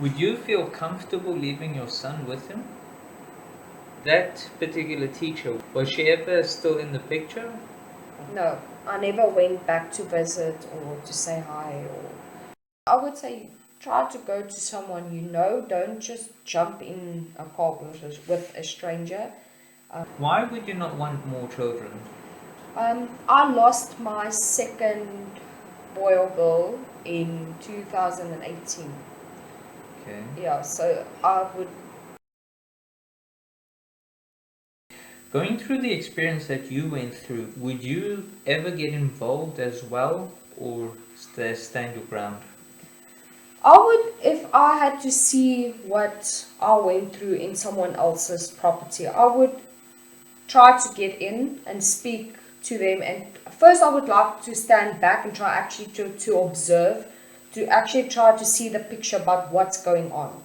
Would you feel comfortable leaving your son with him? That particular teacher, was she ever still in the picture? No, I never went back to visit or to say hi. Or I would say try to go to someone you know. Don't just jump in a car with a stranger. Why would you not want more children? I lost my second boy or girl in 2018. Okay. Yeah, so I would. Going through the experience that you went through, would you ever get involved as well, or stand your ground? I would, if I had to see what I went through in someone else's property, I would try to get in and speak to them. And first, I would like to stand back and try actually to observe, to actually try to see the picture about what's going on.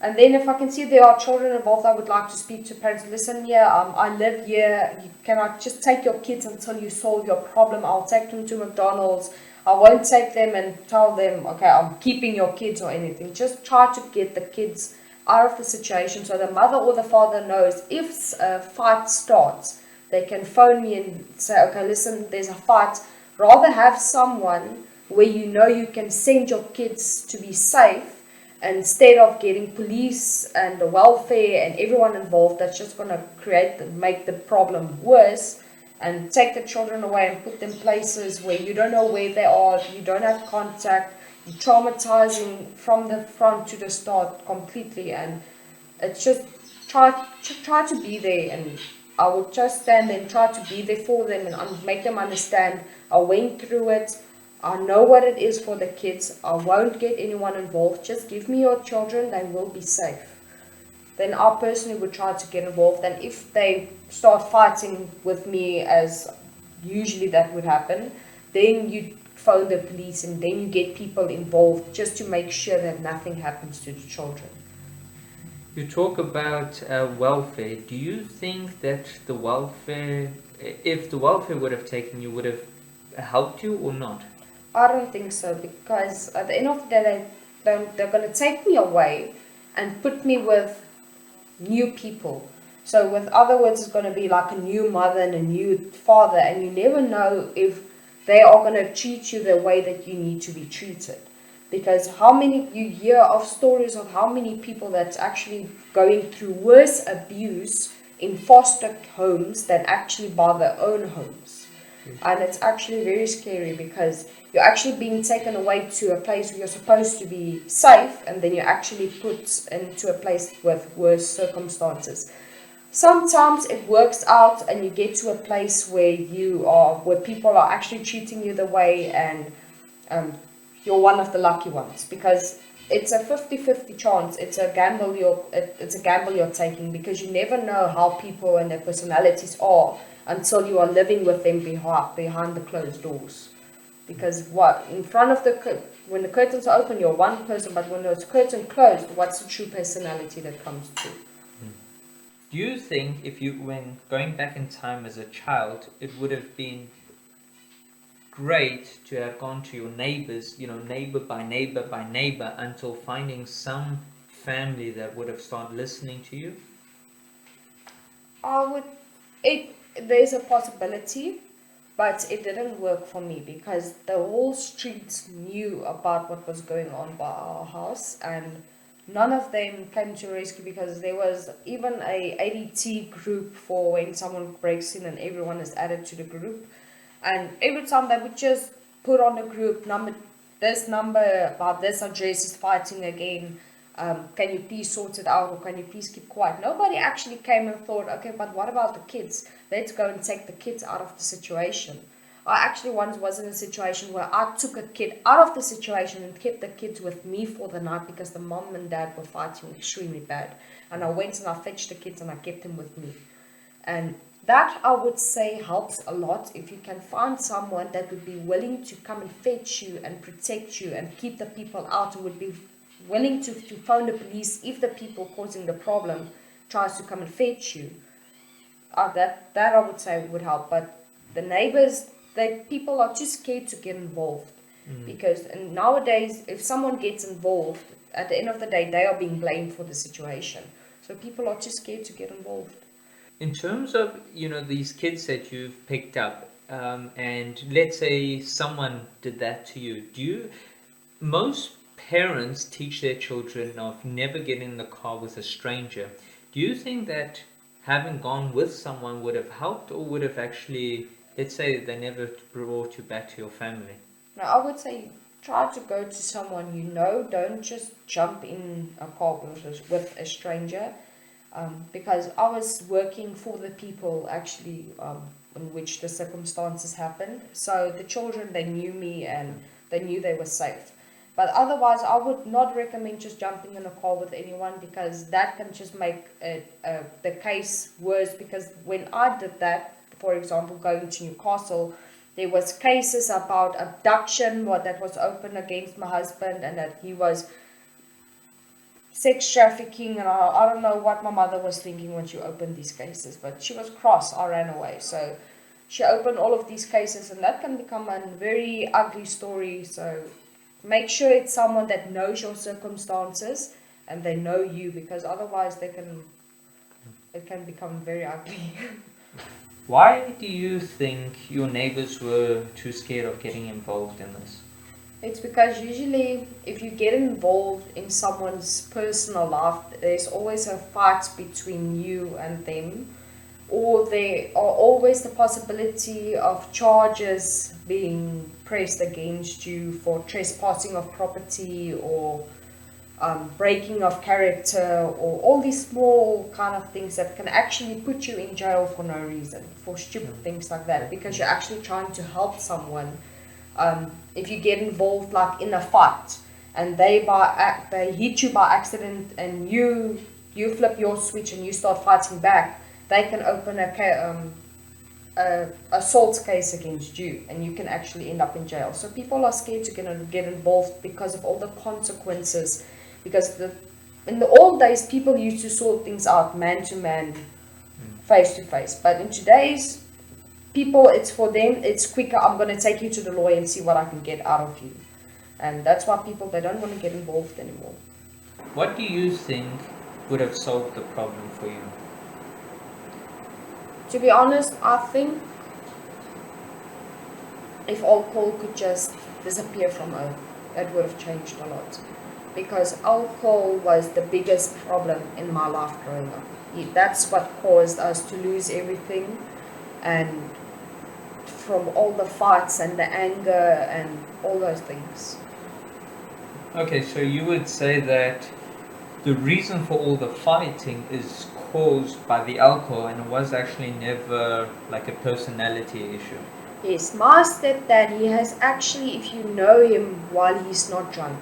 And then if I can see there are children involved, I would like to speak to parents. Listen, here, I live here. Can I just take your kids until you solve your problem? I'll take them to McDonald's. I won't take them and tell them, okay, I'm keeping your kids or anything. Just try to get the kids out of the situation so the mother or the father knows if a fight starts, they can phone me and say, okay, listen, there's a fight. Rather have someone where you know you can send your kids to be safe instead of getting police and the welfare and everyone involved. That's just going to make the problem worse, and take the children away and put them places where you don't know where they are, you don't have contact, you're traumatizing from the front to the start completely. And it's just try to be there. And I would just stand there and try to be there for them and make them understand I went through it. I know what it is for the kids. I won't get anyone involved. Just give me your children, they will be safe. Then I personally would try to get involved. And if they start fighting with me, as usually that would happen, then you phone the police and then you get people involved just to make sure that nothing happens to the children. You talk about welfare. Do you think that the welfare, if the welfare would have taken you, would have helped you or not? I don't think so, because at the end of the day, they're going to take me away and put me with new people. So, with other words, it's going to be like a new mother and a new father, and you never know if they are going to treat you the way that you need to be treated. Because how many you hear of stories of how many people that's actually going through worse abuse in foster homes than actually by their own homes. And it's actually very scary, because you're actually being taken away to a place where you're supposed to be safe, and then you're actually put into a place with worse circumstances. Sometimes it works out and you get to a place where people are actually treating you the way, and you're one of the lucky ones, because it's a 50-50 chance. It's a gamble you're taking, because you never know how people and their personalities are until you are living with them behind the closed doors. Because what in front of when the curtains are open, you're one person, but when those curtains closed, what's the true personality that comes through? Do you think if you, when going back in time as a child, it would have been great to have gone to your neighbors, neighbor by neighbor by neighbor, until finding some family that would have started listening to you? I would it There's a possibility, but it didn't work for me, because the whole streets knew about what was going on by our house, and none of them came to rescue, because there was even a ADT group for when someone breaks in and everyone is added to the group. And every time they would just put on the group number, this number about this address is fighting again. Can you please sort it out, or can you please keep quiet? Nobody actually came and thought, okay, but what about the kids? Let's go and take the kids out of the situation. I actually once was in a situation where I took a kid out of the situation and kept the kids with me for the night, because the mom and dad were fighting extremely bad. And I went and I fetched the kids and I kept them with me. And that, I would say, helps a lot. If you can find someone that would be willing to come and fetch you and protect you and keep the people out, who would be willing to phone the police if the people causing the problem tries to come and fetch you. That I would say would help. But the neighbors, people are too scared to get involved. Because and nowadays, if someone gets involved, at the end of the day, they are being blamed for the situation. So people are too scared to get involved. In terms of, these kids that you've picked up, and let's say someone did that to you, most parents teach their children of never getting in the car with a stranger. Do you think that having gone with someone would have helped, or would have actually, let's say they never brought you back to your family? Now, I would say try to go to someone you know. Don't just jump in a car with a stranger. Because I was working for the people actually in which the circumstances happened. So the children, they knew me and they knew they were safe. But otherwise, I would not recommend just jumping in a car with anyone, because that can just make the case worse. Because when I did that, for example, going to Newcastle, there was cases about abduction that was open against my husband, and that he was sex trafficking, and I don't know what my mother was thinking when she opened these cases, but she was cross. I ran away. So she opened all of these cases, and that can become a very ugly story. So make sure it's someone that knows your circumstances and they know you, because otherwise it can become very ugly. Why do you think your neighbors were too scared of getting involved in this? It's because usually if you get involved in someone's personal life, there's always a fight between you and them, or there are always the possibility of charges being pressed against you for trespassing of property, or breaking of character, or all these small kind of things that can actually put you in jail for no reason, for stupid things like that, because you're actually trying to help someone. If you get involved like in a fight and they hit you by accident, and you flip your switch and you start fighting back, they can open a assault case against you, and you can actually end up in jail. So people are scared to get involved because of all the consequences. Because in the old days, people used to sort things out man to man, face to face. But in today's people, it's for them, it's quicker. I'm going to take you to the lawyer and see what I can get out of you. And that's why people, they don't want to get involved anymore. What do you think would have solved the problem for you? To be honest, I think if alcohol could just disappear from earth, that would have changed a lot. Because alcohol was the biggest problem in my life growing up. That's what caused us to lose everything, and from all the fights and the anger and all those things. Okay, so you would say that the reason for all the fighting is caused by the alcohol, and it was actually never like a personality issue. Yes, my stepdad, he has actually, if you know him while he's not drunk,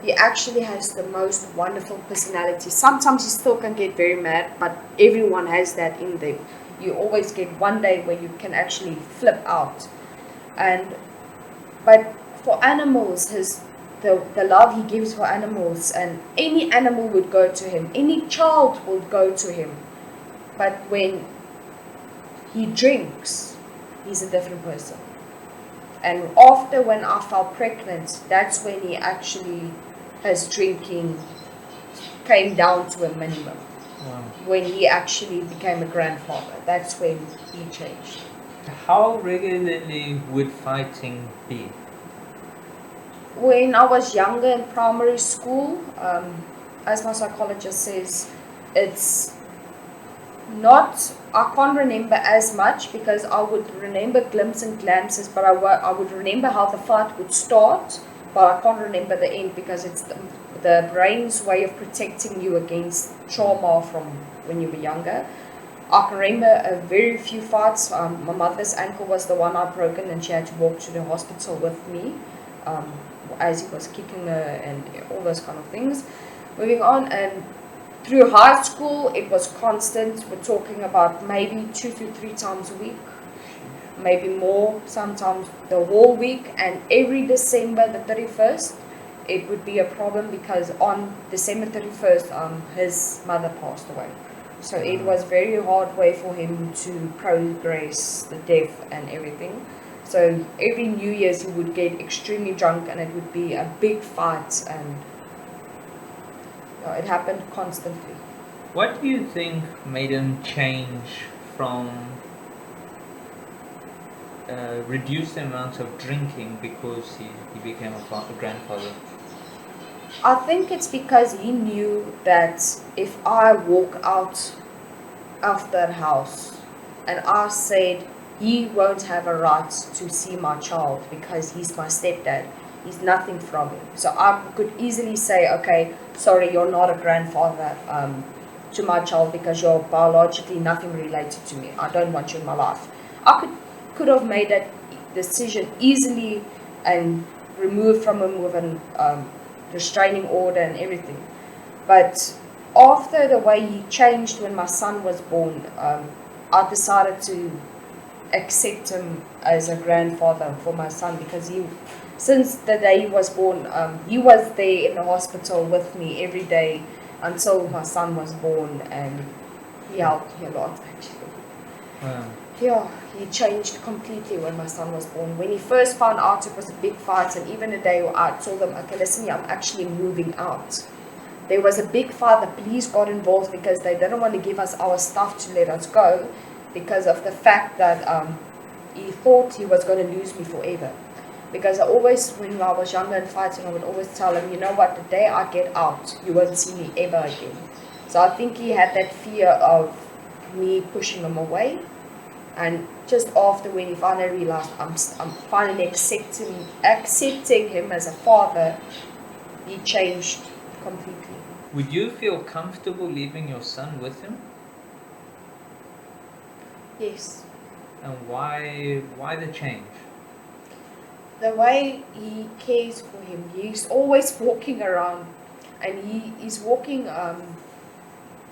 he actually has the most wonderful personality. Sometimes he still can get very mad, but everyone has that in them. You always get one day where you can actually flip out. But for animals, the love he gives for animals, and any animal would go to him, any child would go to him. But when he drinks, he's a different person. And after, when I fell pregnant, that's when he actually, his drinking came down to a minimum. Wow. When he actually became a grandfather, that's when he changed. How regularly would fighting be? When I was younger in primary school, as my psychologist says, it's not, I can't remember as much, because I would remember glimpses and glimpses, but I would remember how the fight would start, but I can't remember the end, because it's the brain's way of protecting you against trauma from when you were younger. I can remember a very few fights. My mother's ankle was the one I broken, and she had to walk to the hospital with me, as he was kicking her and all those kind of things. Moving on, and through high school, it was constant. We're talking about maybe 2 to 3 times a week, maybe more, sometimes the whole week. And every December the 31st, it would be a problem, because on December 31st, his mother passed away. So it was very hard way for him to progress the death and everything. So every New Year's he would get extremely drunk, and it would be a big fight, and It happened constantly. What do you think made him change from reduce the amount of drinking because he became a grandfather? I think it's because he knew that if I walk out of that house and I said he won't have a right to see my child because he's my stepdad, he's nothing from me. So I could easily say, okay, sorry, you're not a grandfather to my child because you're biologically nothing related to me. I don't want you in my life. I could have made that decision easily and removed from him with an restraining order and everything. But after the way he changed when my son was born, I decided to accept him as a grandfather for my son because since the day he was born, he was there in the hospital with me every day until my son was born, and he helped me a lot actually. Wow. Yeah, he changed completely when my son was born. When he first found out, it was a big fight, and even the day I told them, okay, listen, I'm actually moving out. There was a big fight. The police got involved because they didn't want to give us our stuff to let us go because of the fact that he thought he was going to lose me forever. Because I always, when I was younger and fighting, I would always tell him, you know what, the day I get out, you won't see me ever again. So I think he had that fear of me pushing him away. And just after when he finally realized I'm finally accepting him as a father, he changed completely. Would you feel comfortable leaving your son with him? Yes. And why the change? The way he cares for him, he's always walking around, and he's walking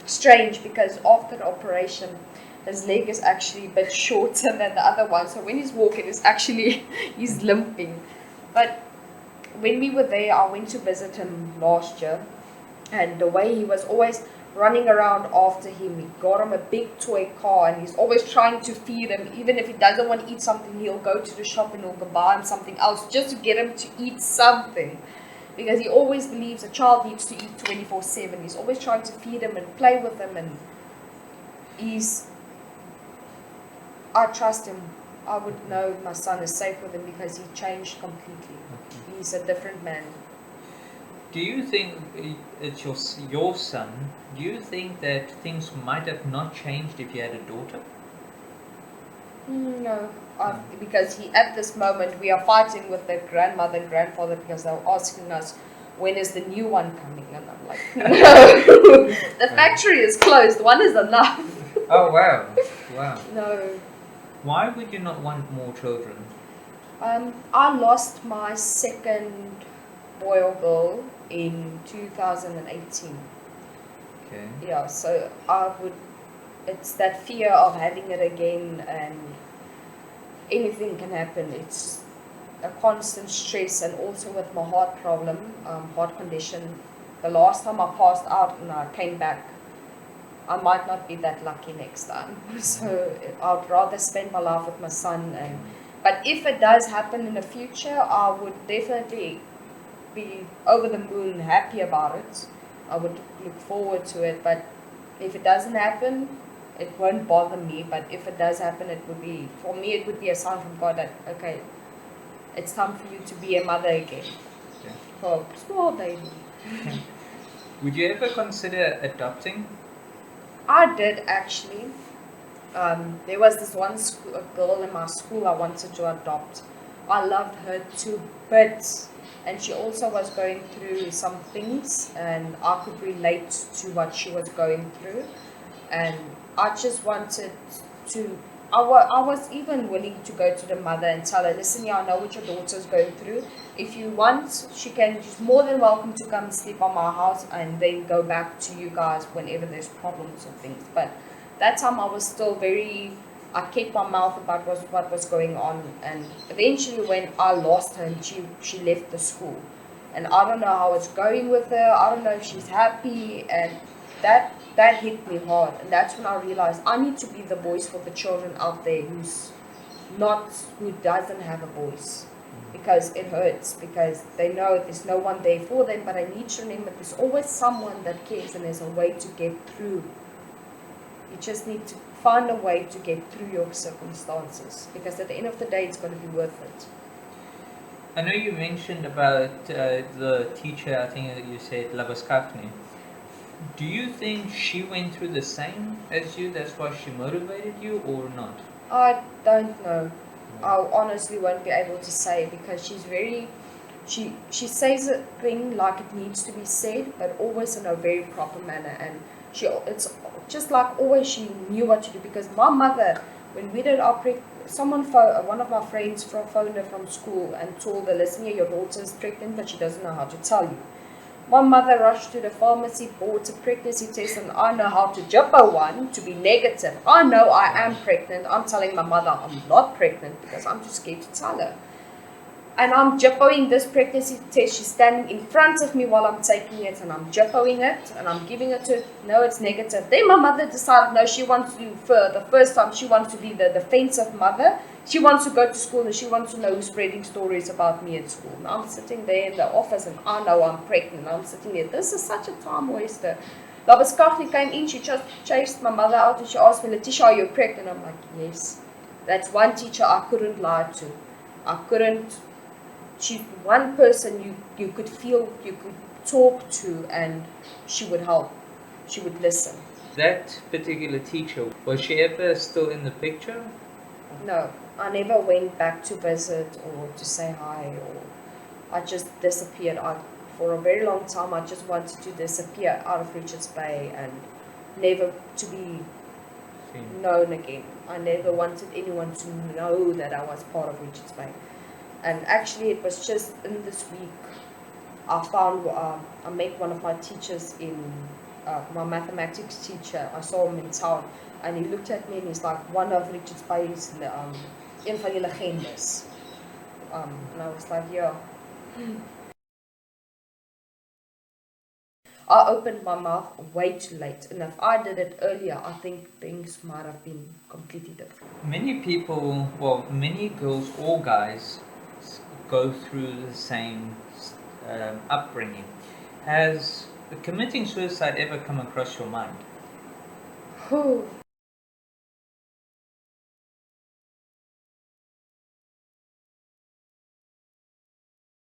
strange because after the operation, his leg is actually a bit shorter than the other one. So when he's walking, it's actually he's limping. But when we were there, I went to visit him last year, and the way he was always running around after him, we got him a big toy car, and he's always trying to feed him. Even if he doesn't want to eat something, he'll go to the shop and he'll go buy him something else just to get him to eat something. Because he always believes a child needs to eat 24/7. He's always trying to feed him and play with him, and I trust him. I would know my son is safe with him because he changed completely. Okay. He's a different man. Do you think it's your son? Do you think that things might have not changed if you had a daughter? No, because at this moment we are fighting with the grandmother and grandfather because they're asking us when is the new one coming, and I'm like, no, the factory is closed. One is enough. Oh wow, wow. No. Why would you not want more children? I lost my second boy or girl in 2018. Okay. Yeah, so it's that fear of having it again, and anything can happen. It's a constant stress, and also with my heart problem, heart condition. The last time I passed out and I came back, I might not be that lucky next time. So I'd rather spend my life with my son. But if it does happen in the future, I would definitely be over the moon happy about it. I would look forward to it. But if it doesn't happen, it won't bother me. But if it does happen, it would be, for me, it would be a sign from God that, okay, it's time for you to be a mother again. Okay. For a small baby. Would you ever consider adopting? I did actually. There was this one girl in my school I wanted to adopt. I loved her to bits, and she also was going through some things, and I could relate to what she was going through, and I just wanted to. I was even willing to go to the mother and tell her, listen, yeah, I know what your daughter's going through. If you want, she's more than welcome to come sleep on my house and then go back to you guys whenever there's problems or things. But that time I was still I kept my mouth about what was going on. And eventually when I lost her, and she left the school. And I don't know how it's going with her. I don't know if she's happy. And that hit me hard. And that's when I realized I need to be the voice for the children out there who doesn't have a voice. because it hurts, because they know there's no one there for them. But I need to remember there's always someone that cares, and there's a way to get through. You just need to find a way to get through your circumstances, because at the end of the day, it's going to be worth it. I know you mentioned about the teacher, I think you said Labaskafni. Do you think she went through the same as you? That's why she motivated you, or not? I don't know. I honestly won't be able to say, because she's very, she says a thing like it needs to be said, but always in a very proper manner. And it's just like always she knew what to do. Because my mother, when we did our one of my friends phoned her from school and told her, listen here, your daughter is pregnant, but she doesn't know how to tell you. My mother rushed to the pharmacy, bought a pregnancy test, and I know how to jippo one to be negative. I know I am pregnant. I'm telling my mother I'm not pregnant because I'm too scared to tell her. And I'm jippoing this pregnancy test. She's standing in front of me while I'm taking it, and I'm jippoing it, and I'm giving it to her. No, it's negative. Then my mother decided, no, she wants to, for the first time, she wants to be the defensive mother. She wants to go to school, and she wants to know who's spreading stories about me at school. And I'm sitting there in the office, and I know I'm pregnant. I'm sitting there. This is such a time waster. Labaskafni came in, she just chased my mother out, and she asked me, Letitia, are you pregnant? I'm like, yes. That's one teacher I couldn't lie to. I couldn't. She's one person you could feel, you could talk to, and she would help. She would listen. That particular teacher, was she ever still in the picture? No, I never went back to visit or to say hi, or I just disappeared. For a very long time, I just wanted to disappear out of Richards Bay and never to be known again. I never wanted anyone to know that I was part of Richards Bay. And actually, it was just in this week, I met one of my teachers my mathematics teacher. I saw him in town, and he looked at me and he's like, one of Richards Bay's, een van die legendes. And I was like, yeah. I opened my mouth way too late, and if I did it earlier, I think things might have been completely different. Many people, well, many girls or guys go through the same upbringing. Has committing suicide ever come across your mind?